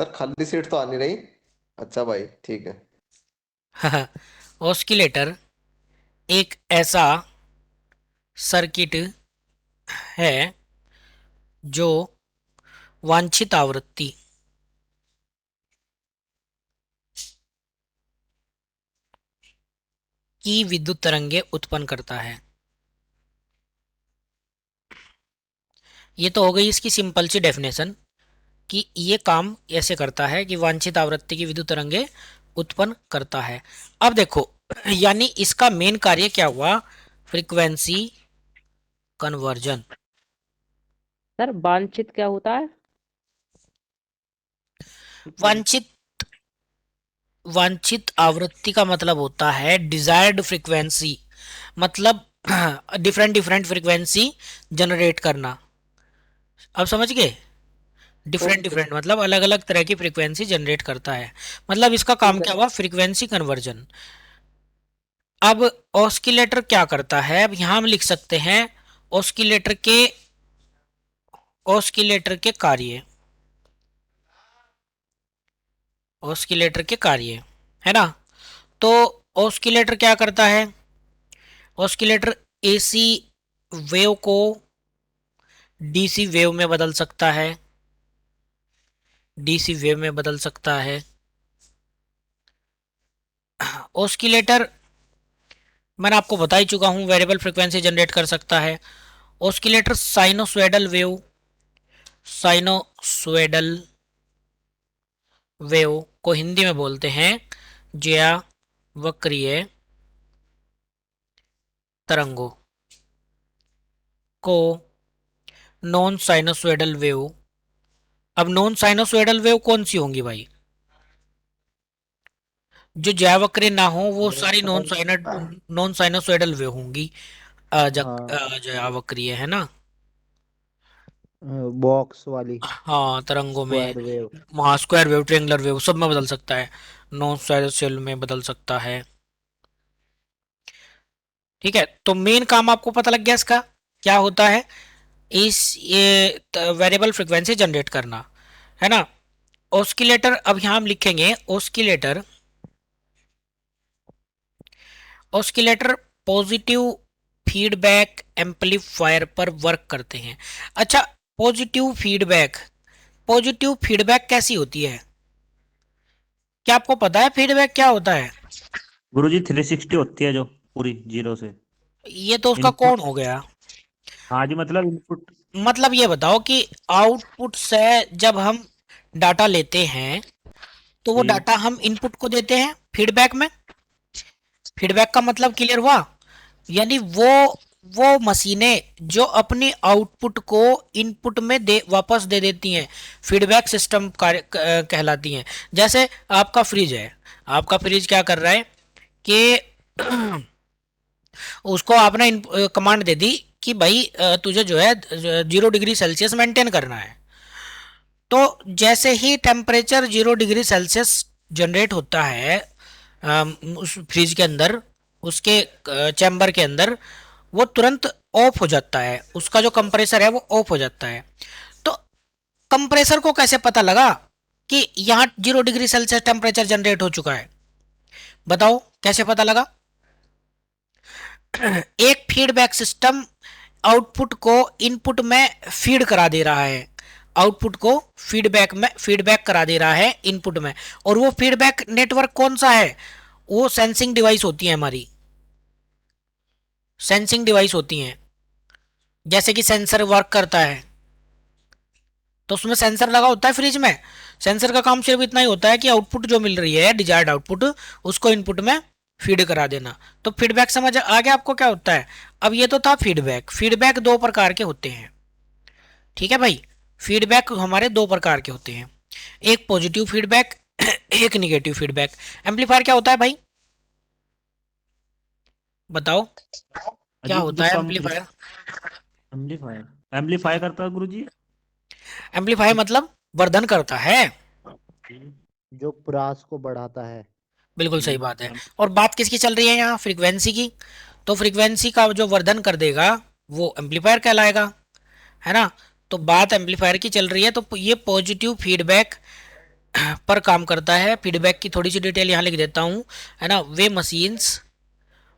Sir खाली seat तो आ नहीं रही। अच्छा भाई ठीक है। ऑस्किलेटर एक ऐसा सर्किट है जो वांछित आवृत्ति की विद्युत तरंगे उत्पन्न करता है। ये तो हो गई इसकी सिंपल सी डेफिनेशन कि ये काम ऐसे करता है कि वांछित आवृत्ति की विद्युत तरंगे उत्पन्न करता है। अब देखो, यानी इसका मेन कार्य क्या हुआ? Frequency conversion. सर वांछित क्या होता है? वांछित वांछित आवृत्ति का मतलब होता है डिजायर्ड फ्रीक्वेंसी, मतलब डिफरेंट डिफरेंट फ्रीक्वेंसी जनरेट करना। अब समझ गए? Different okay. डिफरेंट मतलब अलग अलग तरह की फ्रीक्वेंसी जनरेट करता है। मतलब इसका काम ठीक है क्या सर। हुआ? Frequency conversion. अब ऑस्किलेटर क्या करता है? अब यहां हम लिख सकते हैं ऑस्किलेटर के ऑस्किलेटर के कार्य, ऑस्किलेटर के कार्य, है ना? तो ऑस्किलेटर क्या करता है? ऑस्किलेटर एसी वेव को डीसी वेव में बदल सकता है, डीसी वेव में बदल सकता है। ऑस्किलेटर मैंने आपको बता ही चुका हूं वेरिएबल फ्रीक्वेंसी जनरेट कर सकता है। Oscillator sinusoidal wave, sinusoidal wave को हिंदी में बोलते हैं ज्यावक्रीय तरंगों को नॉन साइनोसॉइडल वेव। अब नॉन साइनोसॉइडल वेव कौन सी होंगी भाई? जो ज्यावक्रीय ना हो वो मेरे सारी ख्याल नॉन साइनोसॉइडल वेव होंगी। हाँ, ज्यावक्रीय है ना? बॉक्स वाली हाँ, तरंगों में। Square wave. हाँ, स्क्वायर वेव, ट्रायंगुलर वेव सब में बदल सकता है। नॉन साइनोसॉइडल में बदल सकता है। ठीक है, तो मेन काम आपको पता लग गया इसका क्या होता है। इस ये वेरिएबल फ्रीक्वेंसी जनरेट करना, है ना? ऑस्किलेटर, अब यहां हम लिखेंगे oscillator, oscillator positive feedback amplifier पर वर्क करते हैं। अच्छा, पॉजिटिव फीडबैक, पॉजिटिव फीडबैक कैसी होती है? क्या आपको पता है फीडबैक क्या होता है? गुरुजी 360 होती है जो पूरी जीरो से। ये तो उसका इनपुट। कौन हो गया? हाँ जी, मतलब इनपुट। मतलब ये बताओ कि आउटपुट से जब हम डाटा लेते हैं तो वो जी। डाटा हम इनपुट को देते हैं फीडबैक में। फीडबैक का मतलब क्लियर हुआ? यानी वो मशीनें जो अपनी आउटपुट को इनपुट में दे वापस दे देती हैं, फीडबैक सिस्टम कार्य कहलाती हैं। जैसे आपका फ्रिज है, आपका फ्रिज क्या कर रहा है कि उसको आपने कमांड दे दी कि भाई तुझे जो है 0 डिग्री सेल्सियस मेंटेन करना है। तो जैसे ही टेम्परेचर 0 डिग्री सेल्सियस जनरेट होता है उस फ्रिज के अंदर, उसके चैम्बर के अंदर, वो तुरंत ऑफ हो जाता है, उसका जो कंप्रेसर है वो ऑफ हो जाता है। तो कंप्रेसर को कैसे पता लगा कि यहाँ 0 डिग्री सेल्सियस टेम्परेचर जनरेट हो चुका है? बताओ कैसे पता लगा? एक फीडबैक सिस्टम आउटपुट को इनपुट में फीड करा दे रहा है, आउटपुट को फीडबैक करा दे रहा है इनपुट में। और वो फीडबैक नेटवर्क कौन सा है? वो सेंसिंग डिवाइस होती है हमारी, सेंसिंग डिवाइस होती हैं। जैसे कि सेंसर वर्क करता है तो उसमें सेंसर लगा होता है फ्रिज में। सेंसर का काम सिर्फ इतना ही होता है कि आउटपुट जो मिल रही है डिजायर्ड आउटपुट, उसको इनपुट में फीड करा देना। तो फीडबैक समझ आ गया आपको क्या होता है? अब ये तो था फीडबैक। फीडबैक दो प्रकार के होते हैं, ठीक है भाई? फीडबैक हमारे दो प्रकार के होते हैं, एक पॉजिटिव फीडबैक, एक निगेटिव फीडबैक। एम्पलीफायर क्या होता है भाई? बताओ क्या अजी होता जो है कम एम्पलीफायर? एम्पलीफायर एम्पलीफाई करता है गुरुजी। एम्पलीफायर मतलब वर्धन करता है। जो प्रास को बढ़ाता है। बिल्कुल जी। सही बात है। और बात किसकी चल रही है यहाँ? फ्रीक्वेंसी की। तो फ्रीक्वेंसी का जो वर्धन कर देगा वो एम्पलीफायर कहलाएगा, है ना? तो बात एम्पलीफायर की चल रही है, तो ये पॉजिटिव फीडबैक पर काम करता है। फीडबैक की थोड़ी सी डिटेल यहाँ लिख देता हूँ, है ना।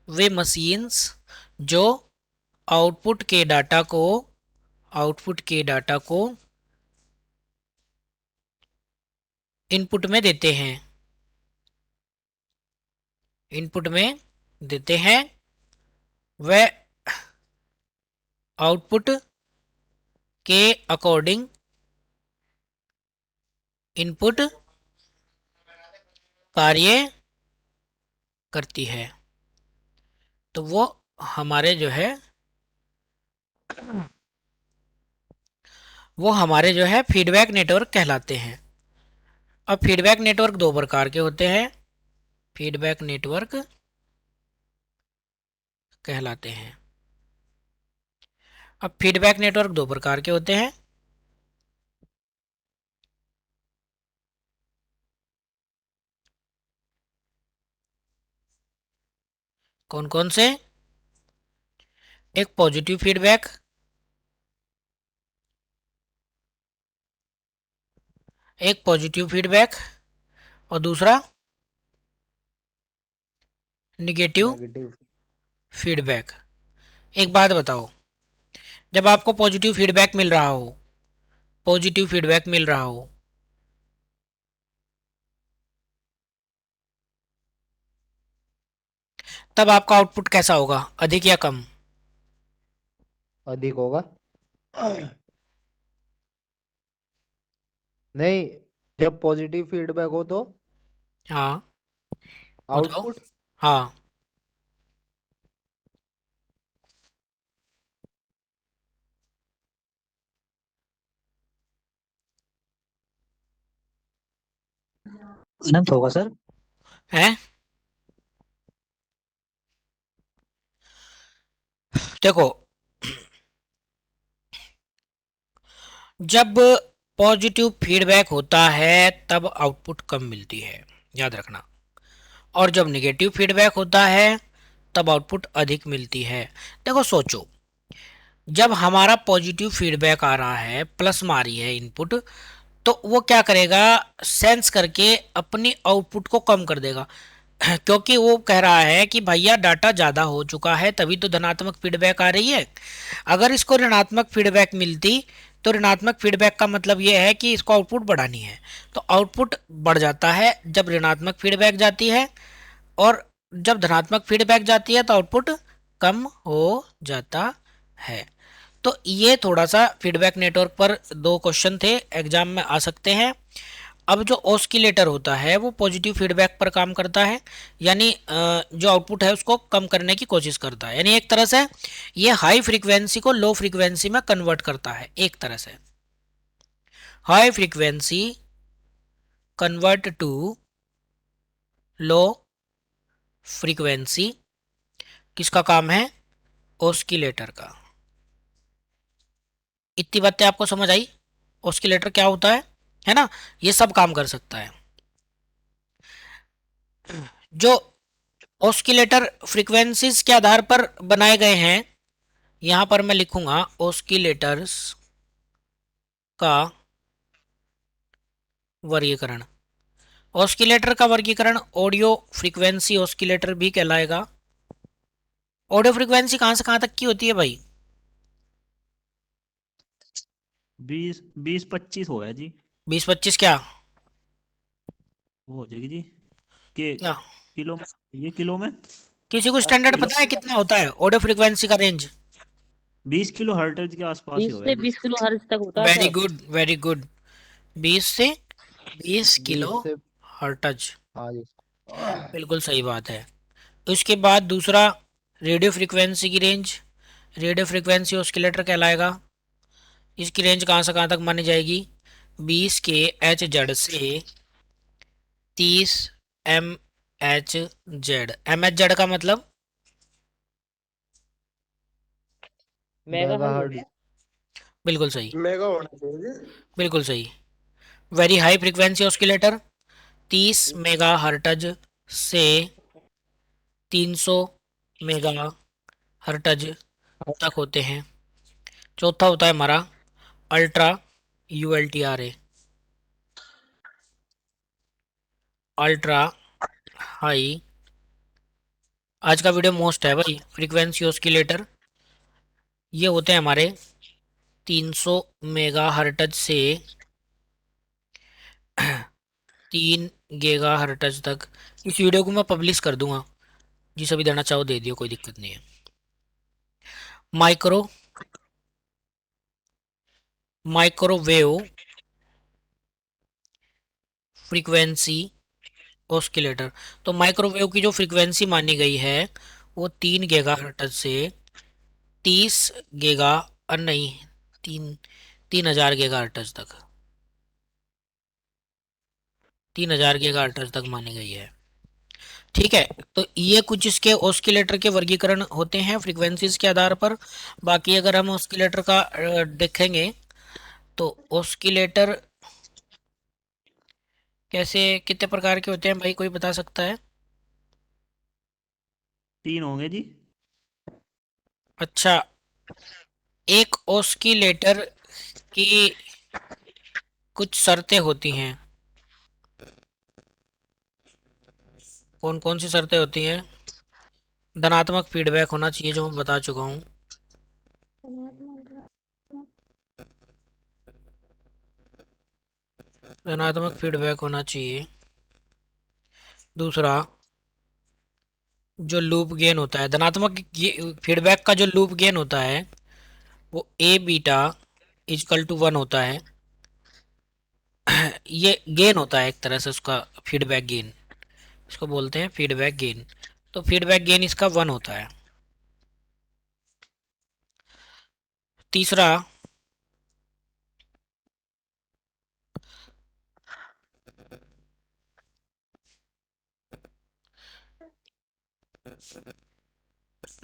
वे मशीन्स जो आउटपुट के डाटा को आउटपुट के डाटा को इनपुट में देते हैं, इनपुट में देते हैं, वह आउटपुट के अकॉर्डिंग इनपुट कार्य करती है। तो वो हमारे जो है फीडबैक नेटवर्क कहलाते हैं। अब फीडबैक नेटवर्क दो प्रकार के होते हैं, फीडबैक नेटवर्क कहलाते हैं। अब फीडबैक नेटवर्क दो प्रकार के होते हैं। कौन कौन से? एक पॉजिटिव फीडबैक, और दूसरा निगेटिव नेगेटिव। फीडबैक। एक बात बताओ, जब आपको पॉजिटिव फीडबैक मिल रहा हो, तब आपका आउटपुट कैसा होगा, अधिक या कम? अधिक होगा। नहीं, जब पॉजिटिव फीडबैक हो तो हाँ, बताओ। आउटपुट हाँ, अनंत होगा सर। है। देखो, जब पॉजिटिव फीडबैक होता है तब आउटपुट कम मिलती है, याद रखना। और जब निगेटिव फीडबैक होता है तब आउटपुट अधिक मिलती है। देखो सोचो, जब हमारा पॉजिटिव फीडबैक आ रहा है, प्लस में आ रही है इनपुट, तो वो क्या करेगा, सेंस करके अपनी आउटपुट को कम कर देगा। क्योंकि वो कह रहा है कि भैया डाटा ज़्यादा हो चुका है, तभी तो धनात्मक फीडबैक आ रही है। अगर इसको ऋणात्मक फीडबैक मिलती तो ऋणात्मक फीडबैक का मतलब ये है कि इसको आउटपुट बढ़ानी है, तो आउटपुट बढ़ जाता है जब ऋणात्मक फीडबैक जाती है, और जब धनात्मक फीडबैक जाती है तो आउटपुट कम हो जाता है। तो ये थोड़ा सा फीडबैक नेटवर्क पर दो क्वेश्चन थे, एग्जाम में आ सकते हैं। अब जो ऑस्किलेटर होता है वो पॉजिटिव फीडबैक पर काम करता है, यानी जो आउटपुट है उसको कम करने की कोशिश करता है, यानी एक तरह से ये हाई फ्रीक्वेंसी को लो फ्रीक्वेंसी में कन्वर्ट करता है। एक तरह से high frequency convert to low frequency किसका काम है? ऑस्किलेटर का। इतनी बातें आपको समझ आई? ऑस्किलेटर क्या होता है ना, ये सब काम कर सकता है। जो ऑस्किलेटर फ्रीक्वेंसीज के आधार पर बनाए गए हैं, यहां पर मैं लिखूंगा ऑस्किलेटर्स का वर्गीकरण। ऑस्किलेटर का वर्गीकरण ऑडियो फ्रीक्वेंसी ऑस्किलेटर भी कहलाएगा। ऑडियो फ्रीक्वेंसी कहां से कहां तक की होती है भाई? 20-25 हो है जी। 20-25 क्या? वो हो जाएगी जी। के क्या किलो में, ये किलो में किसी को स्टैंडर्ड किलो पता है कितना होता है ऑडियो फ्रीक्वेंसी का रेंज? 20 किलो हर्ट्ज के आसपास ही 20 होगा से जी। 20 किलो हर्ट्ज तक होता है very sir. Good, very good. 20 से 20 किलो 20 से। हर्ट्ज, हाँ जी। बिल्कुल सही बात है। उसके बाद दूसरा, रेडियो फ्रीक्वेंसी की रेंज, रेडियो फ्रीक्वेंसी ऑस्किलेटर कहलाएगा। इसकी रेंज कहाँ से कहाँ तक मानी जाएगी? 20 के एच जेड से 30 M H Z. M H Z का मतलब? Mega hertz megahertz. होता है। बिल्कुल सही, मेगा होना चाहिए। बिल्कुल सही। Very high frequency oscillator 30 mega hertz से 300 मेगा हर्टज तक होते हैं। चौथा होता है हमारा ultra U L T R A. Ultra high. आज का वीडियो मोस्ट है भाई, फ्रीक्वेंसी ऑस्किलेटर। ये होते हैं हमारे 300 मेगा हर्ट्ज से 3 गीगा हर्ट्ज तक। इस वीडियो को मैं पब्लिश कर दूंगा, जिसे भी देना चाहो दे दियो, कोई दिक्कत नहीं है। Micro microwave frequency oscillator. तो माइक्रोवेव की जो फ्रीक्वेंसी मानी गई है वो 3 गीगा हर्ट्ज से 30 गीगा, और नहीं, 3000 गीगा हर्ट्ज तक, 3000 गीगा हर्ट्ज तक मानी गई है। ठीक है, तो ये कुछ इसके ऑस्किलेटर के वर्गीकरण होते हैं फ्रीक्वेंसीज के आधार पर। बाकी अगर हम ऑस्किलेटर का देखेंगे तो ऑस्किलेटर कैसे, कितने प्रकार के होते हैं भाई, कोई बता सकता है? 3 होंगे जी। अच्छा, एक ऑस्किलेटर की कुछ शर्तें होती हैं। कौन कौन सी शर्तें होती हैं? धनात्मक फीडबैक होना चाहिए, जो मैं बता चुका हूँ। धनात्मक फीडबैक होना चाहिए। दूसरा, जो लूप गेन होता है, धनात्मक फीडबैक का जो लूप गेन होता है वो ए बीटा इजकल टू 1 होता है। ये गेन होता है एक तरह से उसका, फीडबैक गेन, इसको बोलते हैं फीडबैक गेन। तो फीडबैक गेन इसका 1 होता है। तीसरा,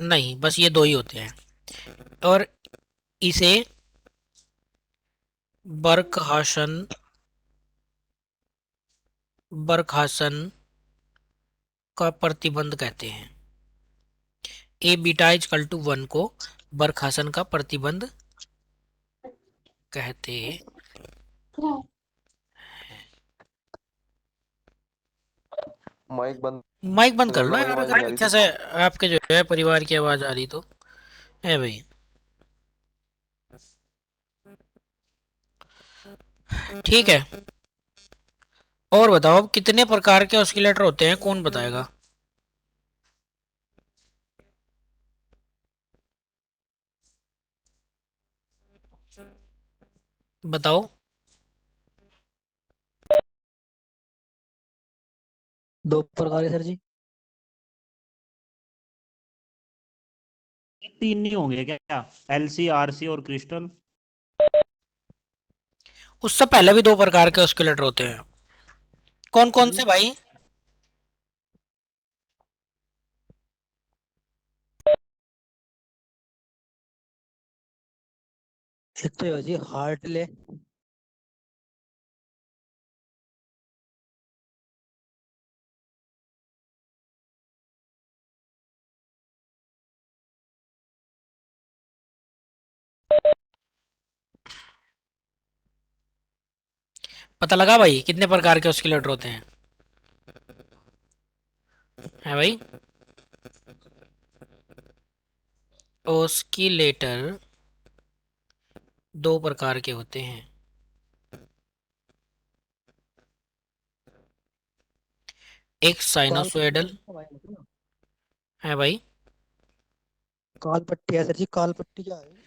नहीं, बस ये दो ही होते हैं। और इसे बरखासन बरखासन का प्रतिबंध कहते हैं। ए बीटा इजकल टू 1 को बरखासन का प्रतिबंध कहते। माइक बंद माइक बंद कर कर लो लो, मेरी यार, आवाज अगर नहीं आ रही पीछे थी। से आपके जो है परिवार की आवाज आ रही तो है भाई। ठीक है, और बताओ अब कितने प्रकार के ऑस्किलेटर होते हैं, कौन बताएगा? बताओ। 2 प्रकार है सर जी। 3 नहीं होंगे क्या? एलसी, आरसी और क्रिस्टल। उससे पहले भी 2 प्रकार के ऑस्किलेटर होते हैं। कौन कौन जी, से भाई? एक तो ये हो जी हार्टले। पता लगा भाई कितने प्रकार के ऑस्किलेटर होते हैं? है भाई, ऑस्किलेटर 2 प्रकार के होते हैं। एक काल साइनोसोइडल है भाई। काल पट्टी है सर जी, काल पट्टी क्या है?